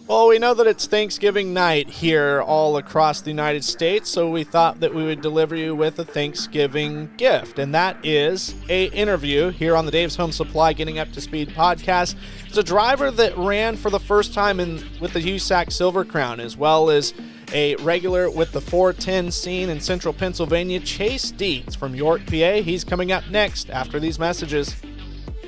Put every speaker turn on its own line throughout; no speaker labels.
Well, we know that it's Thanksgiving night here all across the United States, so we thought that we would deliver you with a Thanksgiving gift, and that is a interview here on the Dave's Home Supply Getting Up to Speed podcast. It's a driver that ran for the first time with the USAC-Silver Crown, as well as a regular with the 410 scene in central Pennsylvania, Chase Dietz from York, PA. He's coming up next after these messages.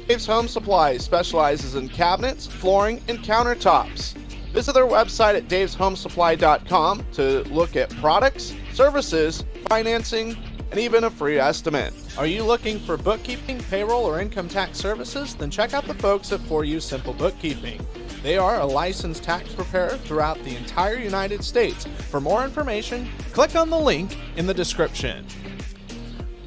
Dave's Home Supply specializes in cabinets, flooring, and countertops. Visit their website at daveshomesupply.com to look at products, services, financing, and even a free estimate. Are you looking for bookkeeping, payroll, or income tax services? Then check out the folks at For You Simple Bookkeeping. They are a licensed tax preparer throughout the entire United States. For more information, click on the link in the description.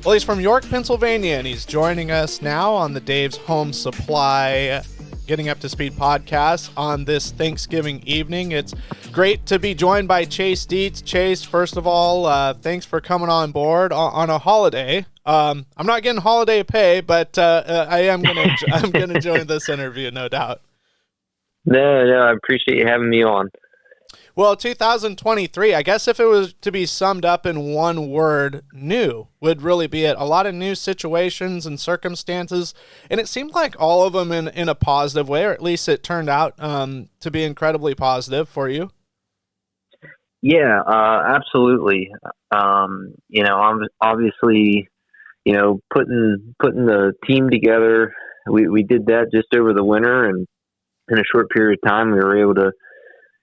Well, he's from York, Pennsylvania, and he's joining us now on the Dave's Home Supply Getting Up to Speed podcast on this Thanksgiving evening. It's great to be joined by Chase Dietz. Chase, first of all, thanks for coming on board on a holiday. I'm not getting holiday pay, but I'm gonna join this interview, no doubt.
No, I appreciate you having me on.
Well, 2023, I guess if it was to be summed up in one word, new would really be it. A lot of new situations and circumstances, and it seemed like all of them in a positive way, or at least it turned out to be incredibly positive for you.
Yeah, absolutely. I'm obviously, putting the team together. We did that just over the winter, and in a short period of time, we were able to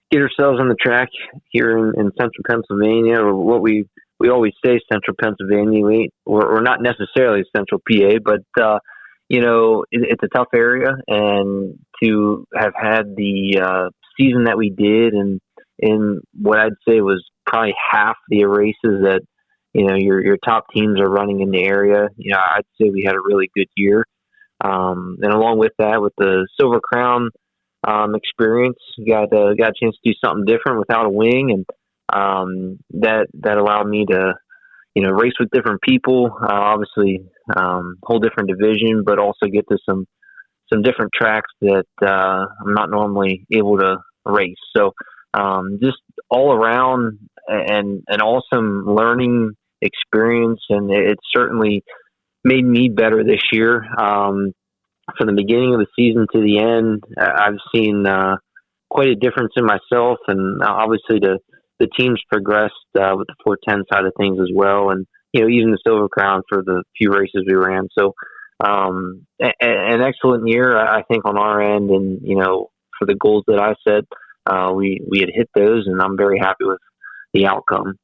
get ourselves on the track here in central Pennsylvania, or what we always say central Pennsylvania. We're not necessarily central PA, but, it's a tough area. And to have had the season that we did, and in what I'd say was probably half the races that, your top teams are running in the area, I'd say we had a really good year. And along with that, with the Silver Crown experience, got a chance to do something different without a wing, and that allowed me to race with different people, obviously whole different division, but also get to some different tracks that I'm not normally able to race. So just all around an awesome learning experience, and it certainly made me better this year. From the beginning of the season to the end, I've seen quite a difference in myself, and obviously the team's progressed with the 410 side of things as well, and even the Silver Crown for the few races we ran. So an excellent year, I think, on our end, and for the goals that I set, we had hit those, and I'm very happy with the outcome.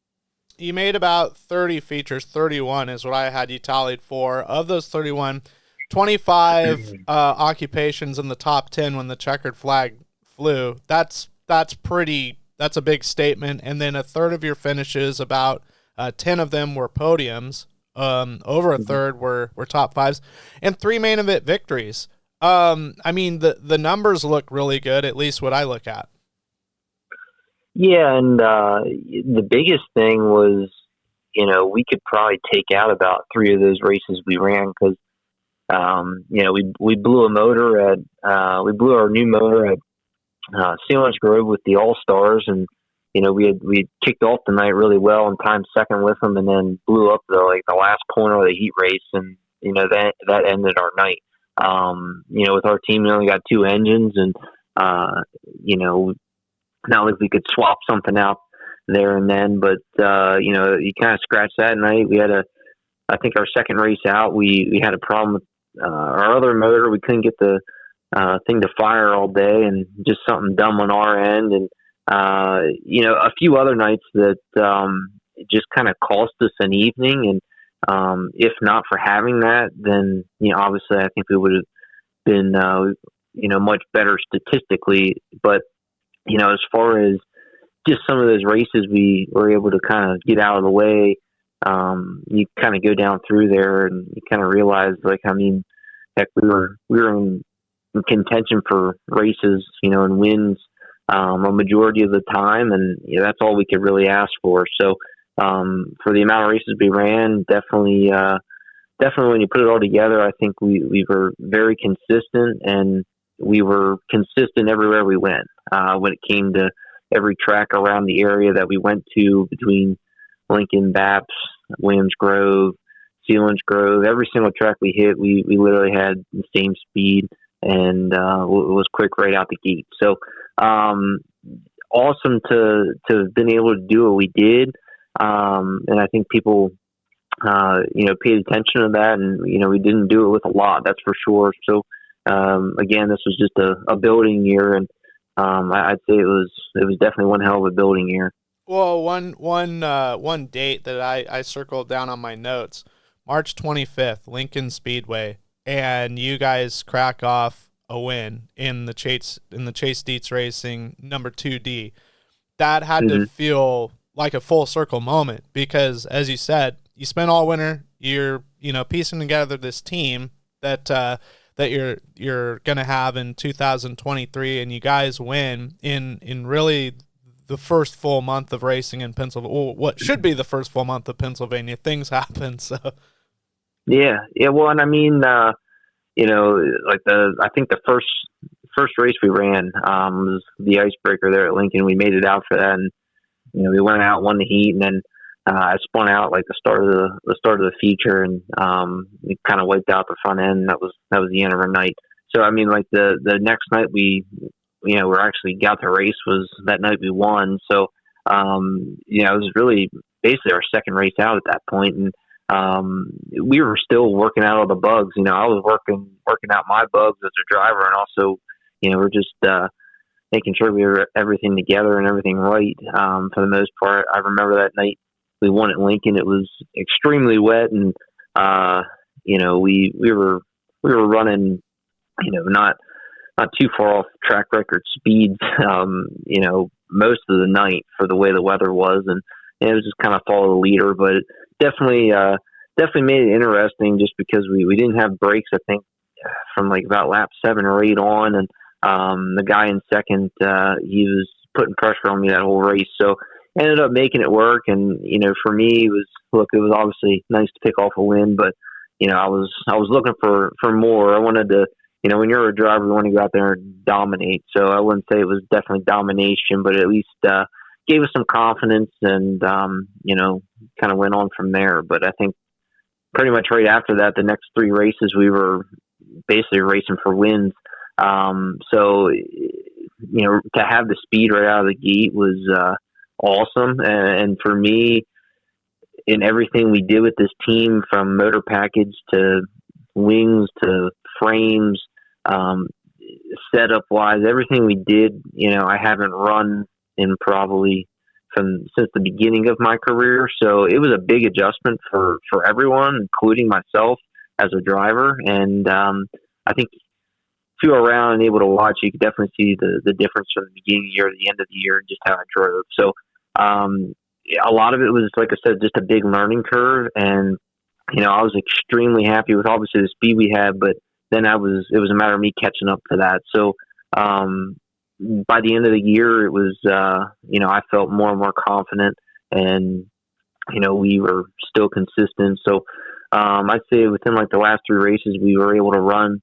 You made about 30 features, 31 is what I had you tallied for. Of those 31, 25 occupations in the top 10 when the checkered flag flew. That's a big statement. And then a third of your finishes, about 10 of them were podiums. Over a third were top fives, and 3 main event victories. The numbers look really good, at least what I look at.
Yeah, and the biggest thing was, we could probably take out about 3 of those races we ran, because we blew we blew our new motor at Sealands Grove with the All-Stars, and we had kicked off the night really well and timed second with them, and then blew up the last corner of the heat race, and that ended our night. With our team, we only got 2 engines, and not like we could swap something out there and then, but you kind of scratched that night. We had I think our second race out, we had a problem with our other motor. We couldn't get the thing to fire all day, and just something dumb on our end. And, a few other nights that just kind of cost us an evening. And if not for having that, then, obviously I think we would have been, much better statistically. But, as far as just some of those races we were able to kind of get out of the way, you kind of go down through there and you kind of realize, heck, we were in contention for races, and wins a majority of the time, and that's all we could really ask for. So for the amount of races we ran, definitely when you put it all together, I think we were very consistent, and we were consistent everywhere we went. When it came to every track around the area that we went to, between Lincoln, Baps, Williams Grove, Sealands Grove, every single track we hit, we literally had the same speed and was quick right out the gate. So awesome to have been able to do what we did. And I think people, paid attention to that, and, we didn't do it with a lot, that's for sure. So, again, this was just a building year, and I'd say it was definitely one hell of a building year.
Well, one date that I circled down on my notes, March 25th, Lincoln Speedway, and you guys crack off a win in the Chase Dietz Racing number 2D. That had to feel like a full circle moment, because, as you said, you spent all winter, you're piecing together this team that you're gonna have in 2023, and you guys win in really the first full month of racing in Pennsylvania. Well, what should be the first full month of Pennsylvania. Things happen, so.
Yeah. Well, and I mean, I think the first race we ran was the icebreaker there at Lincoln. We made it out for that, and we went out, won the heat, and then I spun out like the start of the feature, and we kind of wiped out the front end. That was the end of our night. So I mean, like the next night we actually got the race was that night we won. So it was really basically our second race out at that point, and we were still working out all the bugs. I was working out my bugs as a driver, and also, we're just making sure we were everything together and everything right. For the most part, I remember that night we won at Lincoln. It was extremely wet, and we were running, not too far off track record speeds, most of the night for the way the weather was, and it was just kind of follow the leader, but definitely made it interesting just because we didn't have breaks, I think, from like about lap 7 or 8 on, and the guy in second, he was putting pressure on me that whole race, so ended up making it work. And for me, it was obviously nice to pick off a win, but I was looking for more. I wanted to, when you're a driver, you want to go out there and dominate. So I wouldn't say it was definitely domination, but at least gave us some confidence, and kind of went on from there. But I think pretty much right after that, the next 3 races, we were basically racing for wins. So to have the speed right out of the gate was awesome. And for me, in everything we did with this team, from motor package to wings to frames, setup wise, everything we did, I haven't run in probably since the beginning of my career. So it was a big adjustment for everyone, including myself as a driver. And I think if you were around and able to watch, you could definitely see the difference from the beginning of the year to the end of the year, and just how I drove. So a lot of it was, like I said, just a big learning curve. And I was extremely happy with obviously the speed we had, but then it was a matter of me catching up to that. So by the end of the year, it was I felt more and more confident, and we were still consistent. So I'd say within like the last 3 races, we were able to run.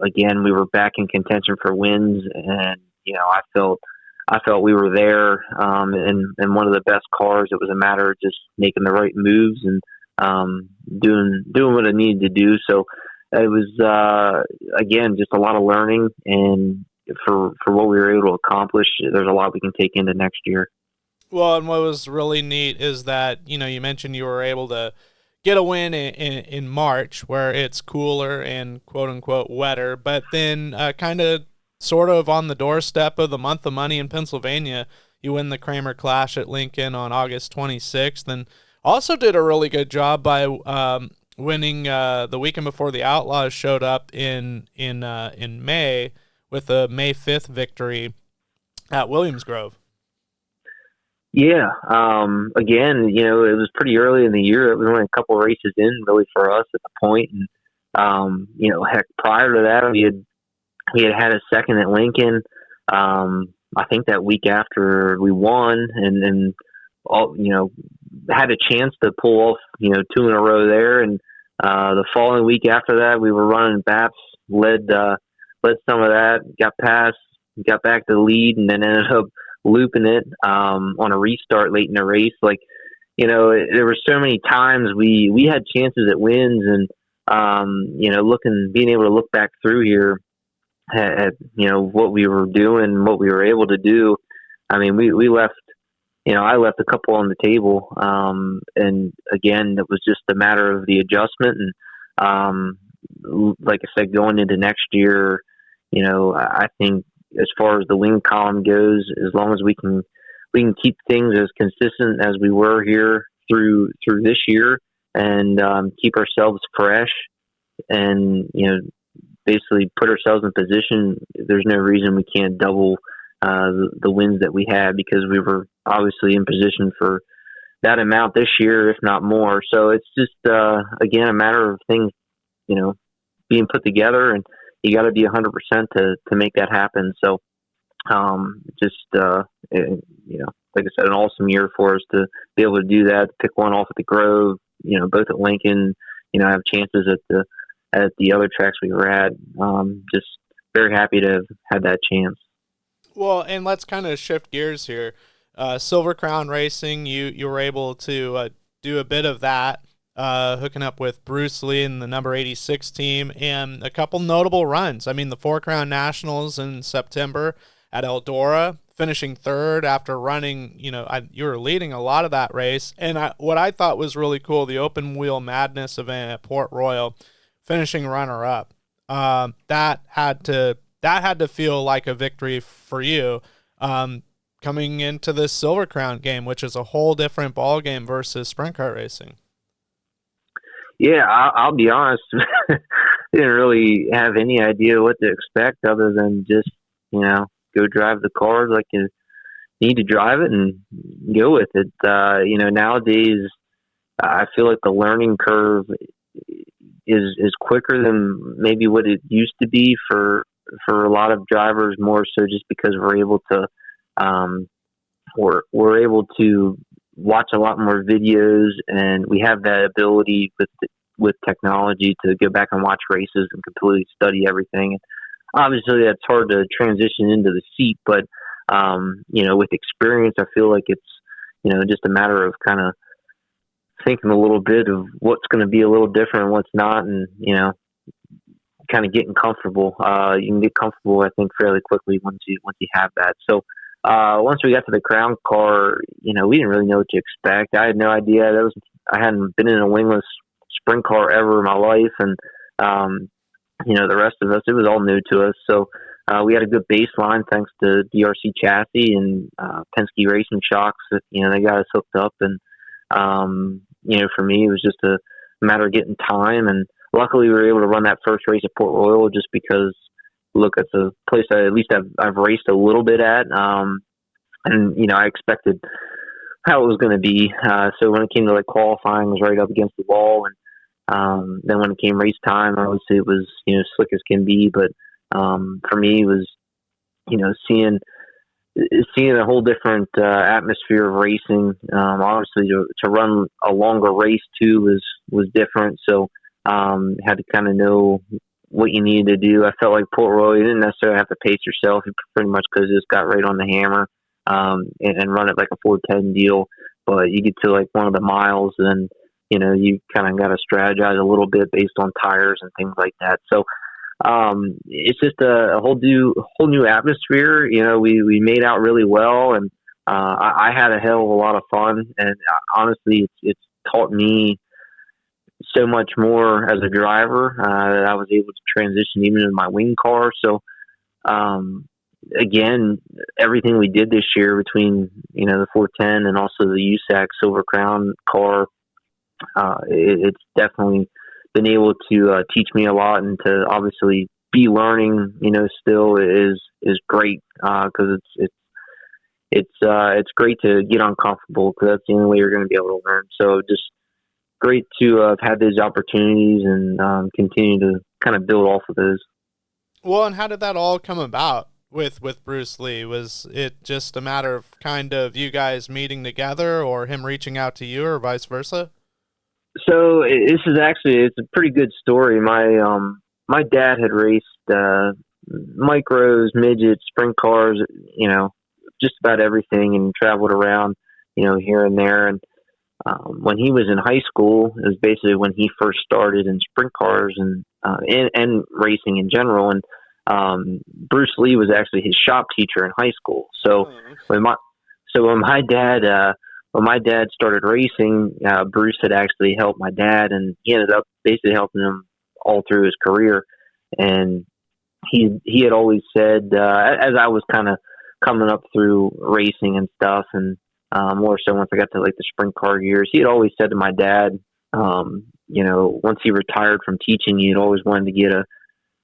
Again, we were back in contention for wins, and I felt we were there, in one of the best cars. It was a matter of just making the right moves and doing what I needed to do. So it was again just a lot of learning, and for what we were able to accomplish, there's a lot we can take into next year.
Well, and what was really neat is that you mentioned you were able to get a win in March, where it's cooler and quote unquote wetter, but then kind of sort of on the doorstep of the month of money in Pennsylvania, you win the Kramer Clash at Lincoln on August 26th, and also did a really good job by winning the weekend before the Outlaws showed up in May with a May 5th victory at Williams Grove.
Yeah. Again, it was pretty early in the year. It was only a couple of races in really for us at the point. And, heck, prior to that, we had a second at Lincoln. I think that week after we won, and all, had a chance to pull off, 2 in a row there. And the following week after that, we were running Baps, led led some of that, got past, got back to the lead, and then ended up looping it on a restart late in the race. Like, there were so many times we had chances at wins, and being able to look back through here at what we were doing, what we were able to do. I mean, we left. I left a couple on the table, and again, it was just a matter of the adjustment. And like I said, going into next year, I think as far as the wing column goes, as long as we can keep things as consistent as we were here through this year, and keep ourselves fresh, and basically put ourselves in position. There's no reason we can't double the wins that we had, because we were obviously in position for that amount this year, if not more. So it's just again a matter of things, being put together, and you got to be 100% to make that happen. So like I said, an awesome year for us to be able to do that, pick one off at the Grove, both at Lincoln, have chances at the other tracks we were at. Just very happy to have had that chance.
Well, and let's kind of shift gears here. Silver Crown Racing, you were able to do a bit of that, hooking up with Bruce Lee and the number 86 team, and a couple notable runs. I mean, the 4 Crown Nationals in September at Eldora, finishing third after running, you were leading a lot of that race. And what I thought was really cool, the Open Wheel Madness event at Port Royal, finishing runner-up. That had to feel like a victory for you, coming into this Silver Crown game, which is a whole different ball game versus sprint car racing.
Yeah, I'll be honest. Didn't really have any idea what to expect, other than just go drive the car like you need to drive it and go with it. Nowadays I feel like the learning curve is quicker than maybe what it used to be for a lot of drivers, more so just because we're able to we're able to watch a lot more videos, and we have that ability with technology to go back and watch races and completely study everything. Obviously that's hard to transition into the seat, but with experience, I feel like it's just a matter of kind of thinking a little bit of what's going to be a little different and what's not, and kind of getting comfortable. You can get comfortable, I think, fairly quickly once you have that. So once we got to the Crown car, we didn't really know what to expect. I had no idea. I hadn't been in a wingless sprint car ever in my life, and the rest of us, it was all new to us. So we had a good baseline thanks to DRC Chassis and Penske Racing Shocks. They got us hooked up, and for me, it was just a matter of getting time. And luckily, we were able to run that first race at Port Royal, just because, look, it's a place I've raced a little bit at, and I expected how it was going to be. So when it came to qualifying, it was right up against the wall, and then when it came race time, obviously it was slick as can be. But for me, it was seeing a whole different atmosphere of racing. Obviously, to run a longer race too was different. So had to kind of know what you needed to do. I felt like Port Royal, you didn't necessarily have to pace yourself. You pretty much could just got right on the hammer and run it like a 410 deal. But you get to one of the miles, and you kind of got to strategize a little bit based on tires and things like that. So it's just a whole new atmosphere. We made out really well, and I had a hell of a lot of fun. And honestly, it's taught me so much more as a driver that I was able to transition even in my wing car. So again, everything we did this year between the 410 and also the USAC-Silver Crown car, it's definitely been able to teach me a lot, and to obviously be learning still is great, because it's great to get uncomfortable, because that's the only way you're going to be able to learn. So just great to have had those opportunities and continue to kind of build off of those.
Well, and how did that all come about with Bruce Lee? Was it just a matter of kind of you guys meeting together, or him reaching out to you, or vice versa?
So it's a pretty good story. My dad had raced micros, midgets, sprint cars, just about everything, and traveled around, here and there. And when he was in high school, it was basically when he first started in sprint cars and racing in general. And Bruce Lee was actually his shop teacher in high school. So when my dad started racing, Bruce had actually helped my dad, and he ended up basically helping him all through his career. And he had always said, as I was kind of coming up through racing and stuff, and more so once I got to like the sprint car years, he had always said to my dad, once he retired from teaching, he'd always wanted to get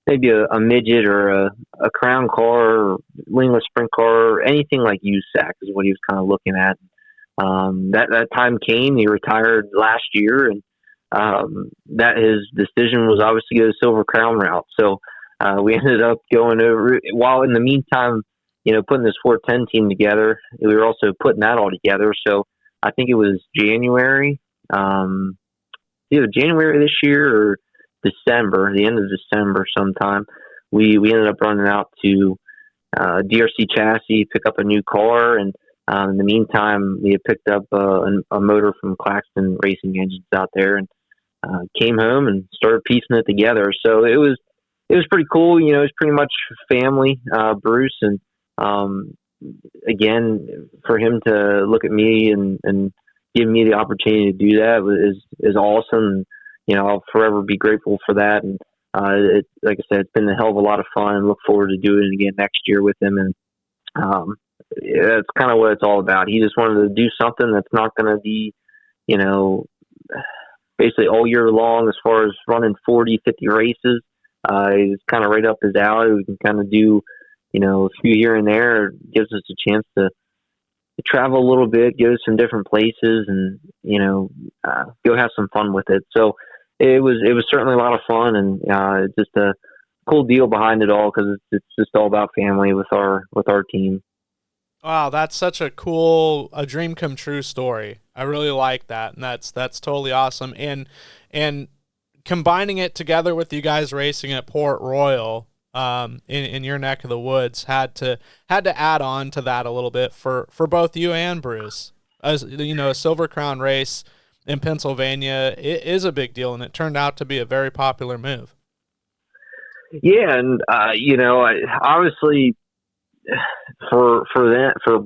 maybe a midget or a crown car, or wingless sprint car, or anything like USAC is what he was kind of looking at. That time came. He retired last year, and that his decision was obviously to go the Silver Crown route. So we ended up going over, while in the meantime, putting this 410 team together. We were also putting that all together. So I think it was January, either January this year or December, the end of December sometime. We ended up running out to DRC Chassis, pick up a new car, and in the meantime, we had picked up a motor from Claxton Racing Engines out there, and came home and started piecing it together. So it was pretty cool. It was pretty much family, Bruce, and again, for him to look at me and give me the opportunity to do that is awesome. I'll forever be grateful for that. And like I said, it's been a hell of a lot of fun, and look forward to doing it again next year with him. And that's kind of what it's all about. He just wanted to do something that's not going to be, basically all year long as far as running 40, 50 races. It's kind of right up his alley. We can kind of do, a few here and there. It gives us a chance to travel a little bit, go to some different places, and, go have some fun with it. So it was certainly a lot of fun, and it's just a cool deal behind it all, because it's just all about family with our team.
Wow, that's such a dream come true story. I really like that, and that's totally awesome. And combining it together with you guys racing at Port Royal, in your neck of the woods, had to add on to that a little bit for both you and Bruce. As a Silver Crown race in Pennsylvania, it is a big deal, and it turned out to be a very popular move.
Yeah, and obviously, for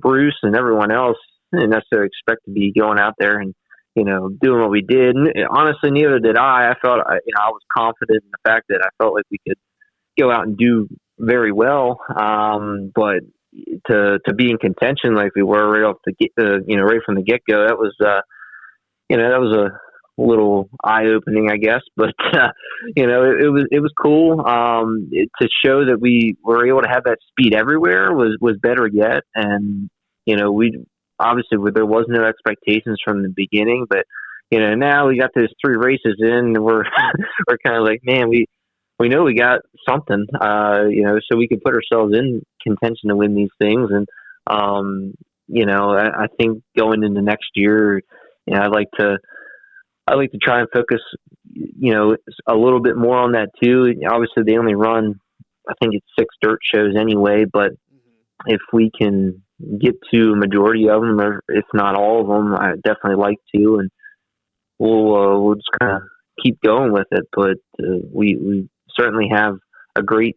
Bruce and everyone else, I didn't necessarily expect to be going out there and doing what we did. And honestly, neither did I. I felt I was confident in the fact that I felt like we could go out and do very well. But to be in contention like we were right off right from the get go, that was that was a little eye opening, I guess. But it was cool. To show that we were able to have that speed everywhere was better yet. And we obviously there was no expectations from the beginning, but now we got those 3 races in, and we're we're kind of like, man, we know we got something, so we can put ourselves in contention to win these things. And I think going into next year, I'd like to try and focus, a little bit more on that too. Obviously, they only run, I think it's 6 dirt shows anyway, but if we can get to a majority of them, or if not all of them, I definitely like to, and we'll just kind of keep going with it. But we certainly have a great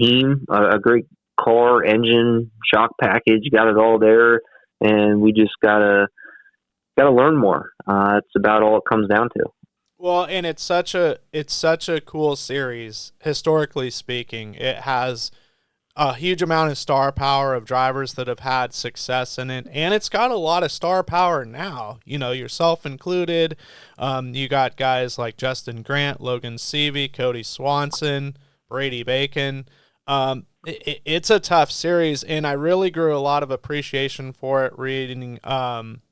team, a great car, engine, shock package, got it all there, and we just gotta learn more. It's about all it comes down to.
Well, and it's such a cool series, historically speaking. It has a huge amount of star power of drivers that have had success in it, and it's got a lot of star power now, yourself included. You got guys like Justin Grant, Logan Seavey, Cody Swanson, Brady Bacon. It's a tough series, and I really grew a lot of appreciation for it reading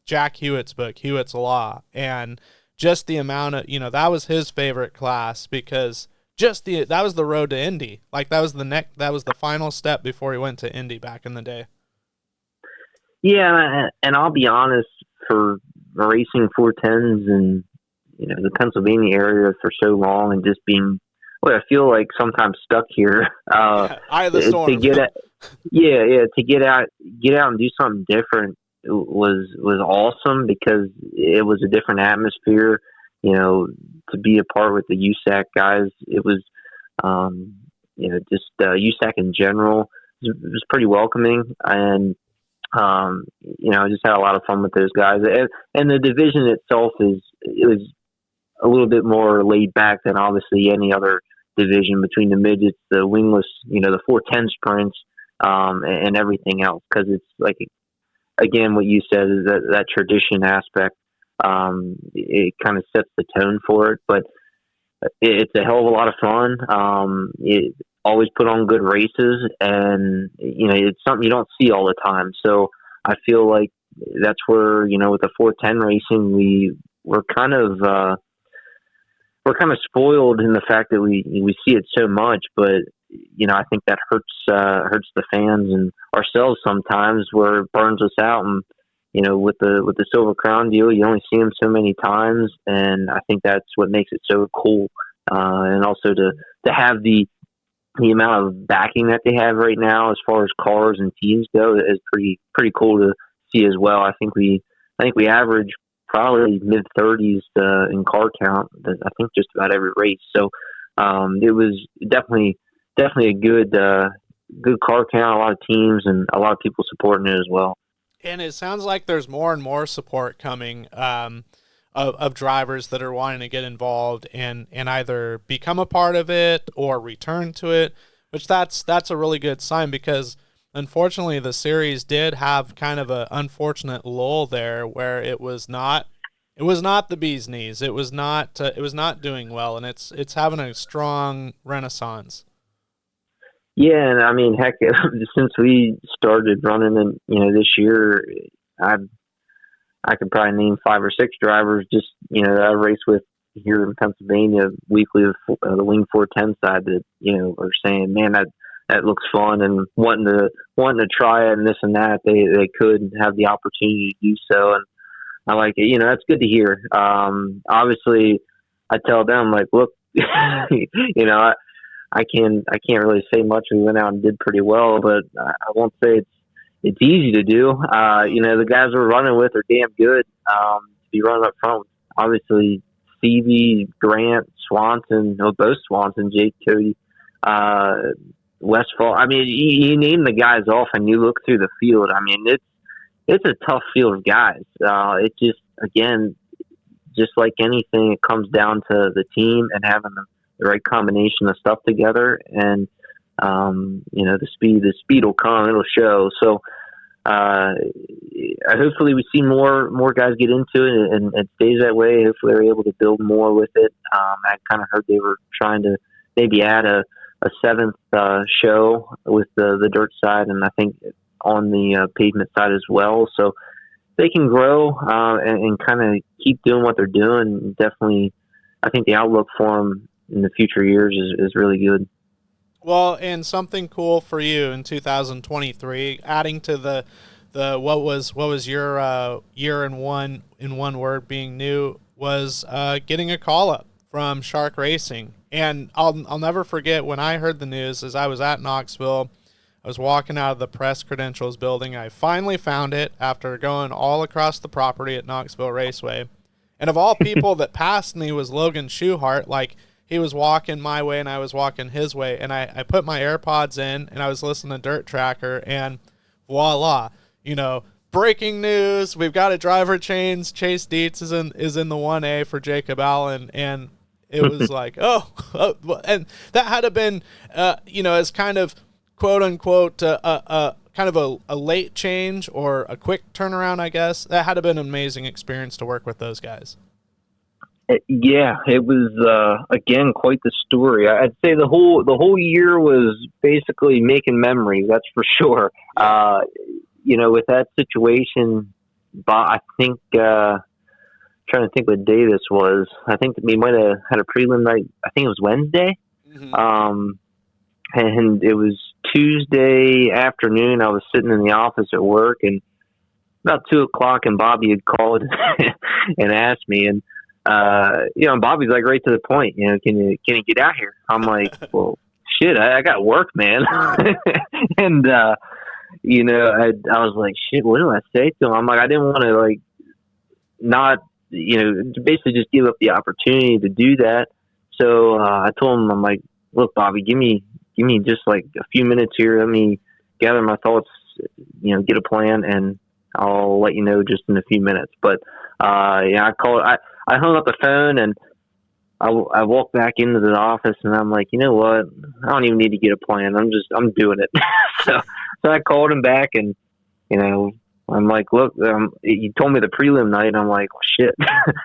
Jack Hewitt's book, Hewitt's Law, and just the amount of, that was his favorite class, because that was the road to Indy. Like that was the final step before he went to Indy back in the day.
Yeah, and I'll be honest, for racing 410s and the Pennsylvania area for so long, and just being well, I feel like sometimes stuck here.
Eye of the storm.
To get at, to get out and do something different was awesome because it was a different atmosphere. You know, to be a part with the USAC guys, it was, just USAC in general was pretty welcoming, and I just had a lot of fun with those guys. And the division itself it was a little bit more laid back than obviously any other division between the midgets, the wingless, the 410 sprints, and everything else. Because it's like, again, what you said is that tradition aspect. It kind of sets the tone for it, but it's a hell of a lot of fun. It always put on good races, and it's something you don't see all the time. So I feel like that's where with the 410 racing, we're kind of spoiled in the fact that we see it so much, but I think that hurts the fans and ourselves sometimes, where it burns us out. And with the Silver Crown deal, you only see them so many times, and I think that's what makes it so cool. And also to have the amount of backing that they have right now, as far as cars and teams go, is pretty cool to see as well. I think we average probably mid-30s in car count. I think just about every race. So it was definitely a good car count. A lot of teams and a lot of people supporting it as well.
And it sounds like there's more and more support coming of drivers that are wanting to get involved and either become a part of it or return to it, which that's a really good sign, because unfortunately the series did have kind of an unfortunate lull there where it was not the bee's knees. It was not doing well, and it's having a strong renaissance.
Yeah, and I mean, heck, since we started running in, this year, I could probably name 5 or 6 drivers just, that I race with here in Pennsylvania weekly, the Wing 410 side that, are saying, man, that looks fun, and wanting to try it and this and that. They could have the opportunity to do so, and I like it. That's good to hear. Obviously, I tell them, like, look, I can't really say much. We went out and did pretty well, but I won't say it's easy to do. The guys we're running with are damn good to be running up front. Obviously, Stevie, Grant, Swanson, both Swanson, Jake, Cody, Westfall. I mean, you name the guys off, and you look through the field. I mean, it's a tough field of guys. It just, again, just like anything, it comes down to the team and having the right combination of stuff together, and the speed will come, it'll show. So hopefully we see more guys get into it, and it stays that way. Hopefully they're able to build more with it. I kind of heard they were trying to maybe add a 7th show with the dirt side, and I think on the pavement side as well. So they can grow and kind of keep doing what they're doing. Definitely, I think the outlook for them in the future years is really good.
Well, and something cool for you in 2023, adding to the what was your year in one word being new, was getting a call up from Shark Racing. And I'll never forget when I heard the news, as I was at Knoxville. I was walking out of the press credentials building. I finally found it after going all across the property at Knoxville Raceway. And of all people that passed me was Logan Schuhart. Like, he was walking my way and I was walking his way. And I put my AirPods in and I was listening to Dirt Tracker, and voila, breaking news. We've got a driver change. Chase Dietz is in the 1A for Jacob Allen. And it was like, oh, and that had to been, as kind of quote unquote, kind of a late change or a quick turnaround, I guess. That had to been an amazing experience to work with those guys.
Yeah, it was again quite the story. I'd say the whole year was basically making memories. That's for sure. With that situation, I think trying to think what day this was. I think we might have had a prelim night. I think it was Wednesday. Mm-hmm. And it was Tuesday afternoon. I was sitting in the office at work, and about 2:00, and Bobby had called and asked me, and Bobby's like right to the point, can you get out here? I'm like, well, shit, I got work, man. And, I was like, shit, what do I say to him? I'm like, I didn't want to like not, basically just give up the opportunity to do that. So, I told him, I'm like, look, Bobby, give me just like a few minutes here. Let me gather my thoughts, get a plan, and I'll let you know just in a few minutes. But, I hung up the phone and I walked back into the office and I'm like, you know what? I don't even need to get a plan. I'm doing it. so I called him back and, I'm like, look, you told me the prelim night. And I'm like, well, shit,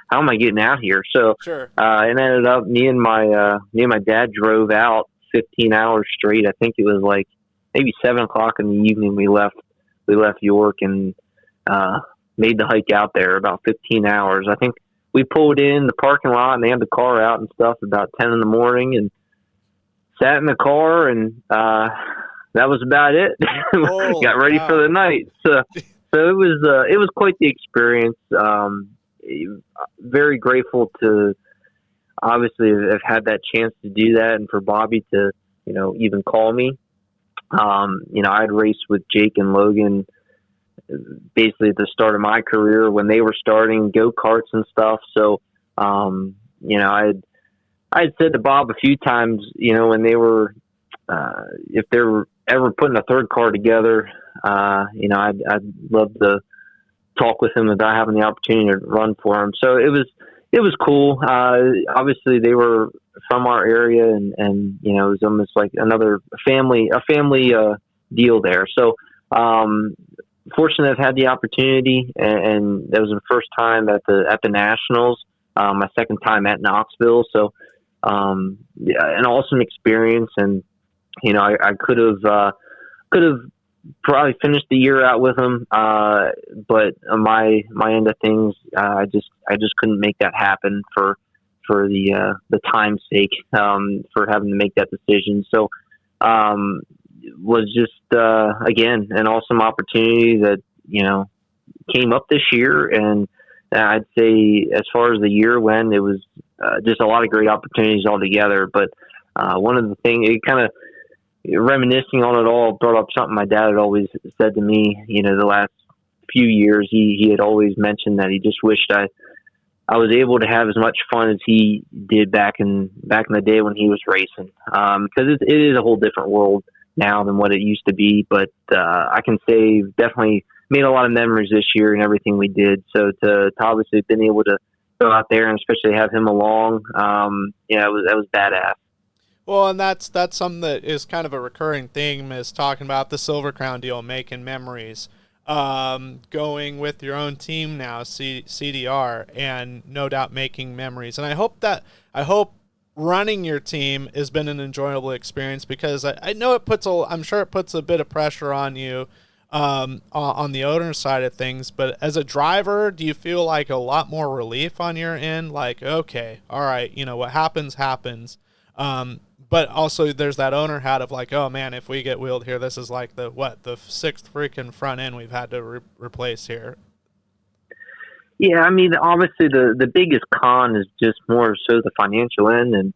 how am I getting out here? So,
sure.
It ended up me and my dad drove out 15 hours straight. I think it was like maybe 7:00 in the evening. We left York and, made the hike out there about 15 hours. I think we pulled in the parking lot and they had the car out and stuff about 10 in the morning and sat in the car and, that was about it. Got ready for the night. So it was quite the experience. Very grateful to obviously have had that chance to do that and for Bobby to, even call me. I'd raced with Jake and Logan basically at the start of my career when they were starting go-karts and stuff. So, I had said to Bob a few times, when they were, if they were ever putting a third car together, I'd love to talk with him about having the opportunity to run for him. So it was cool. Obviously they were from our area and it was almost like a family deal there. So, fortunate I've had the opportunity and that was the first time at the Nationals, my second time at Knoxville. So, an awesome experience. And, I could have probably finished the year out with them. But on my end of things, I just couldn't make that happen for the time's sake, for having to make that decision. So, was just, again, an awesome opportunity that, came up this year. And I'd say as far as the year went, it was, just a lot of great opportunities altogether. But, one of the things, it kind of reminiscing on it all brought up something my dad had always said to me, the last few years. He had always mentioned that he just wished I was able to have as much fun as he did back in the day when he was racing. Because it is a whole different world now than what it used to be. But, I can say definitely made a lot of memories this year and everything we did. So to obviously been able to go out there and especially have him along, that was badass.
Well, and that's something that is kind of a recurring theme, is talking about the Silver Crown deal, making memories, going with your own team now, CDR, and no doubt making memories. And I hope running your team has been an enjoyable experience, because I know I'm sure it puts a bit of pressure on you, on the owner side of things. But as a driver, do you feel like a lot more relief on your end? Like, okay, all right, what happens. But also there's that owner hat of like, oh man, if we get wheeled here, this is like the sixth freaking front end we've had to replace here.
Yeah, I mean, obviously the biggest con is just more so the financial end, and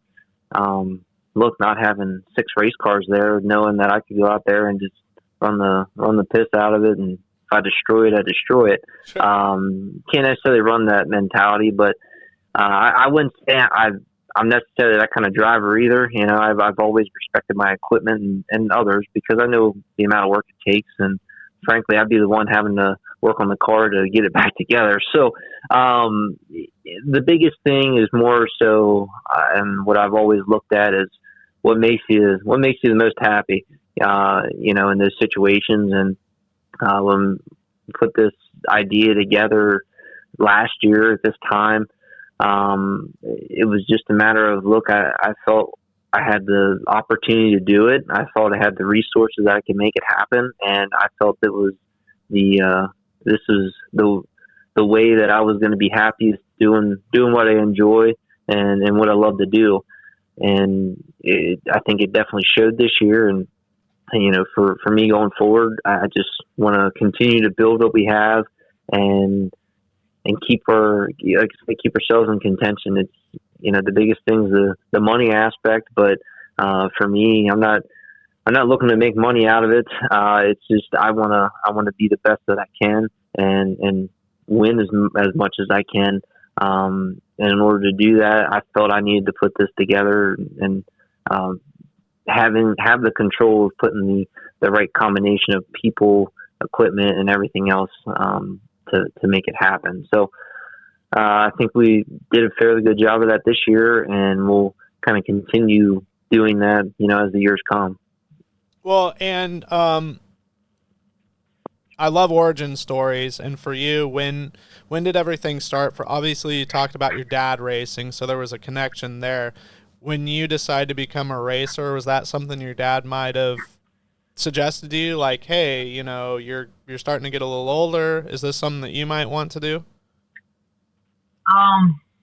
not having 6 race cars there, knowing that I could go out there and just run the piss out of it, and if I destroy it, I destroy it.
Sure.
Can't necessarily run that mentality, but I wouldn't say I'm necessarily that kind of driver either. I've always respected my equipment and others, because I know the amount of work it takes, and frankly, I'd be the one having to work on the car to get it back together. So, the biggest thing is more so, and what I've always looked at is what makes you the most happy, in those situations. And, when we put this idea together last year at this time, it was just a matter of, look, I felt I had the opportunity to do it. I felt I had the resources that I could make it happen. And I felt it was this is the way that I was going to be happy, doing what I enjoy and what I love to do. And I think it definitely showed this year. And, for me going forward, I just want to continue to build what we have and, keep keep ourselves in contention. It's, the biggest thing is the money aspect, but for me, I'm not looking to make money out of it. It's just I wanna be the best that I can and win as much as I can. And in order to do that, I felt I needed to put this together and have the control of putting the right combination of people, equipment, and everything else to make it happen. So I think we did a fairly good job of that this year, and we'll kind of continue doing that, as the years come.
Well, and I love origin stories. And for you, when did everything start? For obviously, you talked about your dad racing, so there was a connection there. When you decided to become a racer, was that something your dad might have suggested to you, like, hey, you're starting to get a little older, is this something that you might want to do?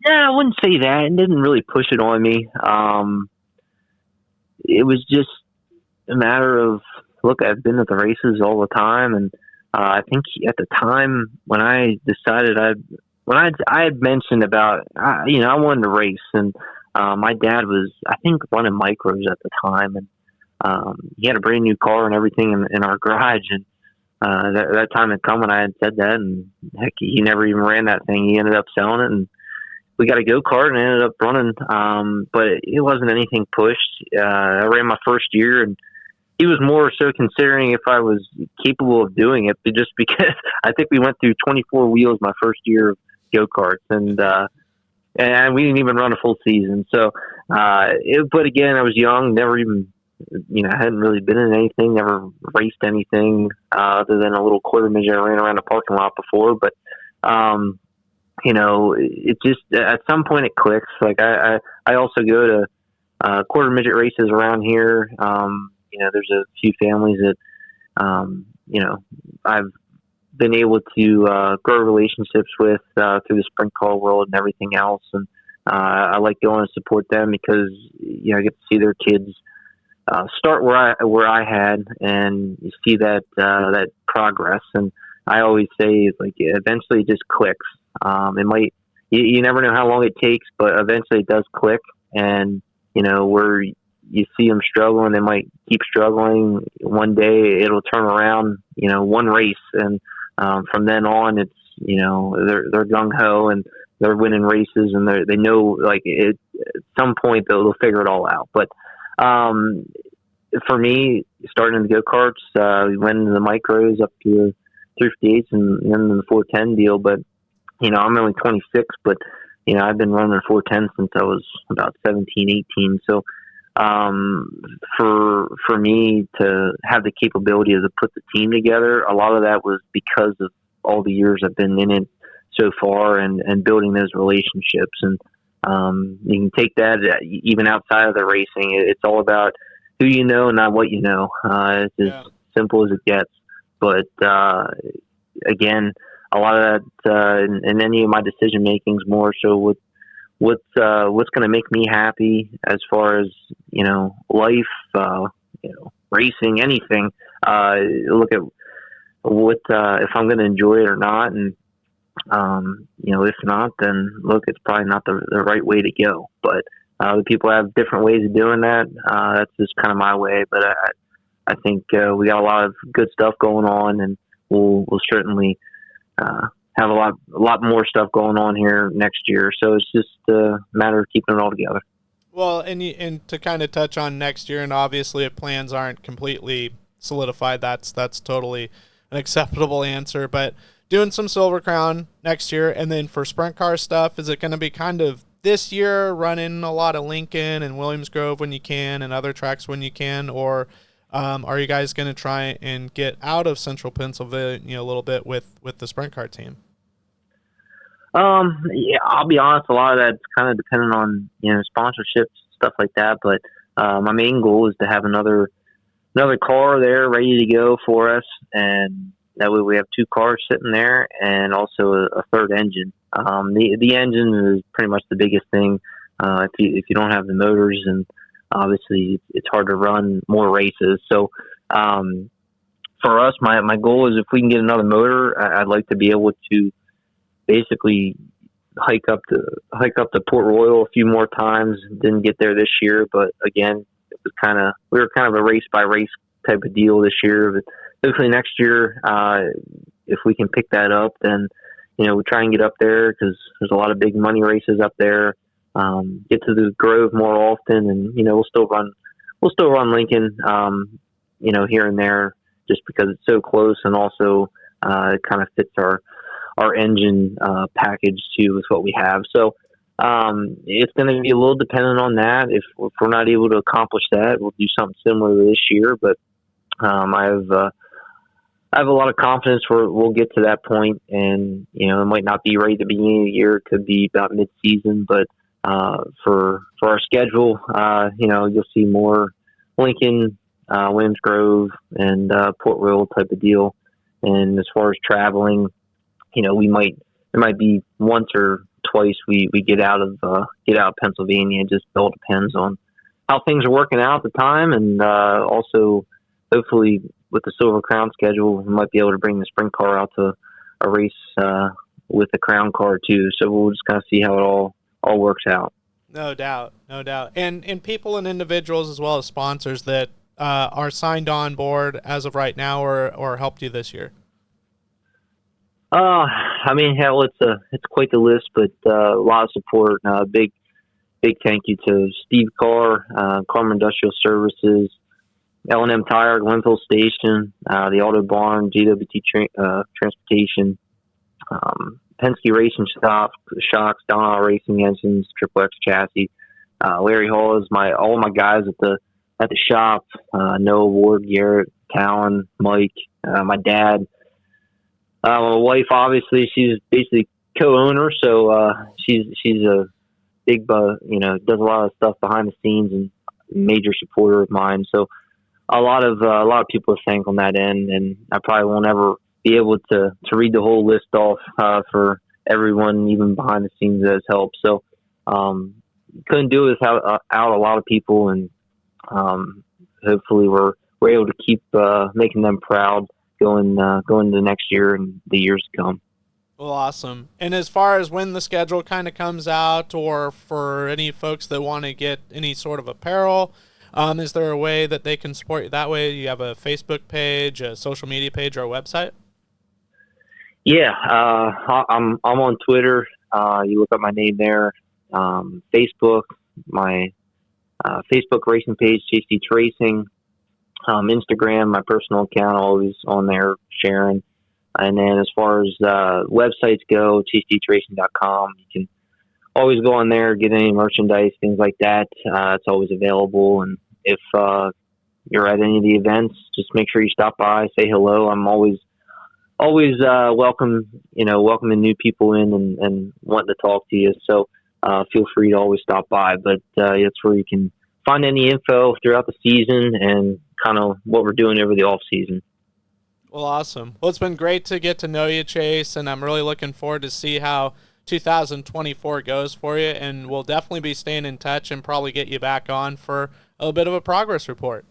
Yeah, I wouldn't say that. It didn't really push it on me. It was just a matter of, look, I've been at the races all the time, and I think at the time when I decided I had mentioned about, I wanted to race, and my dad was, I think, running micros at the time, and he had a brand new car and everything in our garage, and that time had come when I had said that, and heck, he never even ran that thing. He ended up selling it, and we got a go-kart and ended up running, but it wasn't anything pushed. I ran my first year, and he was more so considering if I was capable of doing it, but just because I think we went through 24 wheels my first year of go-karts, and we didn't even run a full season. So, but again, I was young, never even, I hadn't really been in anything, never raced anything other than a little quarter midget I ran around the parking lot before. But, it just, at some point it clicks. Like I also go to quarter midget races around here. There's a few families that, I've been able to grow relationships with through the sprint car world and everything else. And I like going to support them because, I get to see their kids start where I had, and you see that progress. And I always say, like, eventually it just clicks. It might, you never know how long it takes, but eventually it does click. And, where you see them struggling, they might keep struggling. One day it'll turn around, one race. And from then on, it's, they're gung ho and they're winning races, and they know, like, at some point they'll figure it all out. But for me, starting in the go-karts, we went into the micros up to 358s and then the 410 deal. But, I'm only 26, but, I've been running 410 since I was about 17, 18. So, for me to have the capability to put the team together, a lot of that was because of all the years I've been in it so far and building those relationships. And you can take that even outside of the racing. It's all about who you know and not what you know. It's as simple as it gets. But again, a lot of that in any of my decision makings more so with what's going to make me happy as far as life, racing, anything. Look at what if I'm going to enjoy it or not, and if not, then look, it's probably not the right way to go. But the people have different ways of doing that. That's just kind of my way. But I think we got a lot of good stuff going on, and we'll certainly have a lot more stuff going on here next year. So it's just a matter of keeping it all together.
Well, and to kind of touch on next year, and obviously if plans aren't completely solidified, that's totally an acceptable answer. But doing some Silver Crown next year, and then for sprint car stuff, is it going to be kind of this year running a lot of Lincoln and Williams Grove when you can and other tracks when you can, or are you guys going to try and get out of Central Pennsylvania a little bit with the sprint car team?
Yeah, I'll be honest, a lot of that's kind of dependent on, sponsorships, stuff like that. But my main goal is to have another car there ready to go for us, and that way we have two cars sitting there and also a third engine. The engine is pretty much the biggest thing. If you don't have the motors, and obviously it's hard to run more races. So for us, my goal is if we can get another motor, I'd like to be able to basically hike up to Port Royal a few more times. Didn't get there this year, but again, it was we were kind of a race by race type of deal this year. But hopefully next year, if we can pick that up, then we try and get up there, because there's a lot of big money races up there. Get to the Grove more often, and we'll still run Lincoln, here and there, just because it's so close, and also it kind of fits our engine package too with what we have. So it's going to be a little dependent on that. If we're not able to accomplish that, we'll do something similar to this year. But I have a lot of confidence we'll get to that point, and it might not be right at the beginning of the year. It could be about mid-season, but for our schedule, you'll see more Lincoln, Williams Grove, and Port Royal type of deal. And as far as traveling, there might be once or twice we get out of Pennsylvania. It just all depends on how things are working out at the time, and also hopefully with the Silver Crown schedule, we might be able to bring the sprint car out to a race with the Crown car too. So we'll just kind of see how it all works out.
No doubt. And people and individuals as well as sponsors that are signed on board as of right now or helped you this year.
Hell, it's quite the list, but a lot of support. Big thank you to Steve Carr, Carmen Industrial Services, L&M Tire, Glenville Station, the Auto Barn, GWT Transportation, Penske Racing Shocks, Donald Racing Engines, Triple X Chassis, Larry Hall is all my guys at the shop, Noah Ward, Garrett, Talon, Mike, my dad. My wife, obviously, she's basically co-owner, so she's a big, does a lot of stuff behind the scenes and major supporter of mine. So a lot of people to thank on that end, and I probably won't ever be able to read the whole list off for everyone, even behind the scenes, that has helped. So couldn't do it without a lot of people, and hopefully we're able to keep making them proud going into next year and the years to come.
Well, awesome. And as far as when the schedule kind of comes out, or for any folks that want to get any sort of apparel, is there a way that they can support you that way? You have a Facebook page, a social media page, or a website?
Yeah, I'm on Twitter. You look up my name there. Facebook, my Facebook racing page, Chase Dietz Racing. Instagram, my personal account, always on there sharing. And then as far as websites go, chasedietzracing.com. You can always go on there, get any merchandise, things like that. It's always available. And if you're at any of the events, just make sure you stop by, say hello. I'm always welcoming new people in and wanting to talk to you. So feel free to always stop by. But that's where you can find any info throughout the season and kind of what we're doing over the off season.
Well, awesome. Well, it's been great to get to know you, Chase, and I'm really looking forward to see how 2024 goes for you, and we'll definitely be staying in touch and probably get you back on for a little bit of a progress report.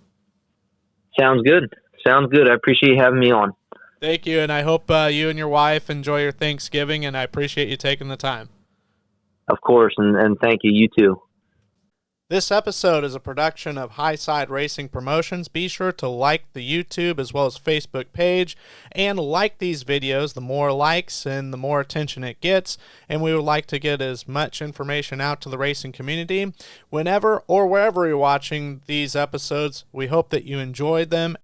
Sounds good. I appreciate you having me on.
Thank you, and I hope you and your wife enjoy your Thanksgiving, and I appreciate you taking the time.
Of course, and thank you. You too.
This episode is a production of Highside Racing Promotions. Be sure to like the YouTube as well as Facebook page and like these videos. The more likes and the more attention it gets, and we would like to get as much information out to the racing community. Whenever or wherever you're watching these episodes, we hope that you enjoyed them